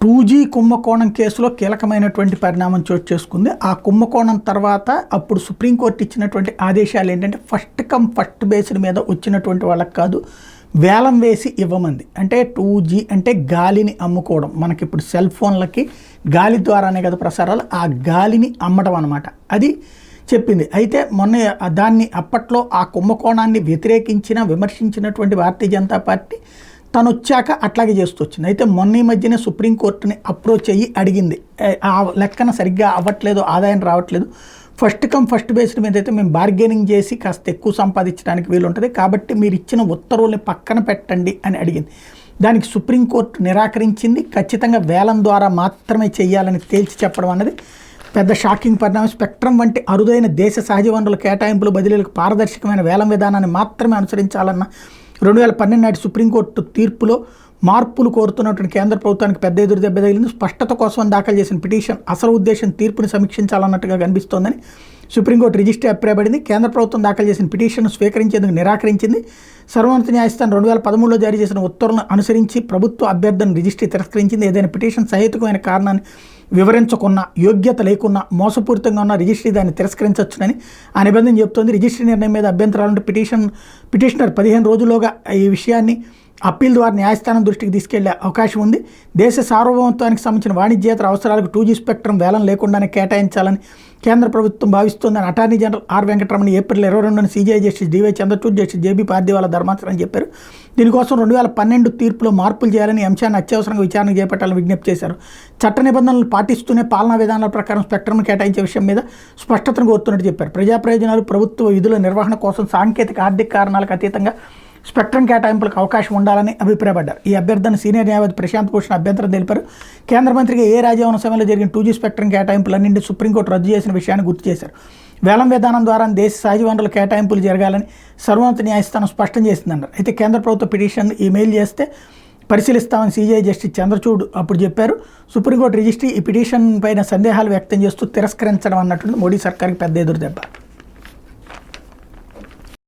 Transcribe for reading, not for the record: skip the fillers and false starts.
2G కుంభకోణం కేసులో కీలకమైనటువంటి పరిణామం చోటు చేసుకుంది. ఆ కుంభకోణం తర్వాత అప్పుడు సుప్రీంకోర్టు ఇచ్చినటువంటి ఆదేశాలు ఏంటంటే ఫస్ట్ కమ్ ఫస్ట్ బేస్డ్ మీద వచ్చినటువంటి వాళ్ళకి కాదు, వేలం వేసి ఇవ్వమంది. అంటే 2G అంటే గాలిని అమ్ముకోవడం. మనకి ఇప్పుడు సెల్ ఫోన్లకి గాలి ద్వారానే కదా ప్రసారాలు, ఆ గాలిని అమ్మడం అనమాట. అది చెప్పింది. అయితే మొన్న దాన్ని అప్పట్లో ఆ కుంభకోణాన్ని విమర్శించినటువంటి భారతీయ జనతా పార్టీ తను వచ్చాక అట్లాగే చేస్తూ వచ్చింది. అయితే మొన్న ఈ మధ్యనే సుప్రీంకోర్టుని అప్రోచ్ అయ్యి అడిగింది, ఆ లెక్కన సరిగ్గా అవ్వట్లేదు, ఆదాయం రావట్లేదు, ఫస్ట్ కమ్ ఫస్ట్ బేస్డ్ మీద అయితే మేము బార్గెనింగ్ చేసి కాస్త ఎక్కువ సంపాదించడానికి వీలు ఉంటుంది, కాబట్టి మీరు ఇచ్చిన ఉత్తర్వుల్ని పక్కన పెట్టండి అని అడిగింది. దానికి సుప్రీంకోర్టు నిరాకరించింది. ఖచ్చితంగా వేలం ద్వారా మాత్రమే చేయాలని తేల్చి చెప్పడం అన్నది పెద్ద షాకింగ్ పరిణామం. స్పెక్ట్రమ్ వంటి అరుదైన దేశ సహజ వనరుల కేటాయింపులు బదిలీలకు పారదర్శకమైన వేలం విధానాన్ని మాత్రమే అనుసరించాలన్న 2012 నాటి సుప్రీంకోర్టు తీర్పులో మార్పులు కోరుతున్నటువంటి కేంద్ర ప్రభుత్వానికి పెద్ద ఎదురు దెబ్బ తగిలింది. స్పష్టత కోసం దాఖలు చేసిన పిటిషన్ అసలు ఉద్దేశం తీర్పుని సమీక్షించాలన్నట్టుగా కనిపిస్తోందని సుప్రీంకోర్టు రిజిస్ట్రీ అభిప్రాయపడింది. కేంద్ర ప్రభుత్వం దాఖలు చేసిన పిటిషన్ను స్వీకరించేందుకు నిరాకరించింది. సర్వోన్నత న్యాయస్థానం 2013లో జారీ చేసిన ఉత్తర్వులను అనుసరించి ప్రభుత్వ అభ్యర్థన రిజిస్ట్రీ తిరస్కరించింది. ఏదైనా పిటిషన్ సహేతుకమైన కారణాన్ని వివరించకున్నా, యోగ్యత లేకున్నా, మోసపూరితంగా ఉన్న రిజిస్ట్రీ దాన్ని తిరస్కరించవచ్చునని ఆ నిబంధన చెబుతోంది. రిజిస్ట్రీ నిర్ణయం మీద అభ్యంతరాలుంటే పిటిషనర్ 15 రోజుల్లోగా ఈ విషయాన్ని అప్పీల్ ద్వారా న్యాయస్థానం దృష్టికి తీసుకెళ్లే అవకాశం ఉంది. దేశ సార్వభౌమత్వానికి సంబంధించిన వాణిజ్యేతర అవసరాలకు 2G స్పెక్ట్రమ్ వేలం లేకుండానే కేటాయించాలని కేంద్ర ప్రభుత్వం భావిస్తోందని attorney general R Venkataramana April 22న CJI justice DY Chandrachud, justice JB Pardiwala ధర్మాసనం చెప్పారు. దీనికోసం 2012 తీర్పులో మార్పులు చేయాలని అంశాన్ని అత్యవసరంగా విచారణ చేపట్టాలని విజ్ఞప్తి చేశారు. చట్ట నిబంధనలు పాటిస్తూనే పాలనా విధానాల ప్రకారం స్పెక్ట్రమ్ను కేటాయించే విషయం మీద స్పష్టతను కోరుతున్నట్టు చెప్పారు. ప్రజా ప్రయోజనాలు, ప్రభుత్వ విధుల నిర్వహణ కోసం సాంకేతిక ఆర్థిక కారణాలకు అతీతంగా స్పెక్ట్రమ్ కేటాయింపులకు అవకాశం ఉండాలని అభిప్రాయపడ్డారు. ఈ అభ్యర్థన సీనియర్ న్యాయవాది ప్రశాంత్ భూషణ్ అభ్యంతరం తెలిపారు. కేంద్ర మంత్రిగా రాజభవన సమయంలో జరిగిన 2G స్పెక్ట్రమ్ కేటాయింపులన్నింటినీ సుప్రీంకోర్టు రద్దు చేసిన విషయాన్ని గుర్తు చేశారు. వేలం విధానం ద్వారా దేశ సహజ వనరుల కేటాయింపులు జరగాలని సర్వోన్నత న్యాయస్థానం స్పష్టం చేసిందన్నారు. అయితే కేంద్ర ప్రభుత్వ పిటిషన్ ఈమెయిల్ చేస్తే పరిశీలిస్తామని CJI జస్టిస్ చంద్రచూడ్ అప్పుడు చెప్పారు. సుప్రీంకోర్టు రిజిస్ట్రీ ఈ పిటిషన్ పైన సందేహాలు వ్యక్తం చేస్తూ తిరస్కరించడం అన్నట్టు మోడీ సర్కార్కి పెద్ద ఎదురు దెబ్బ.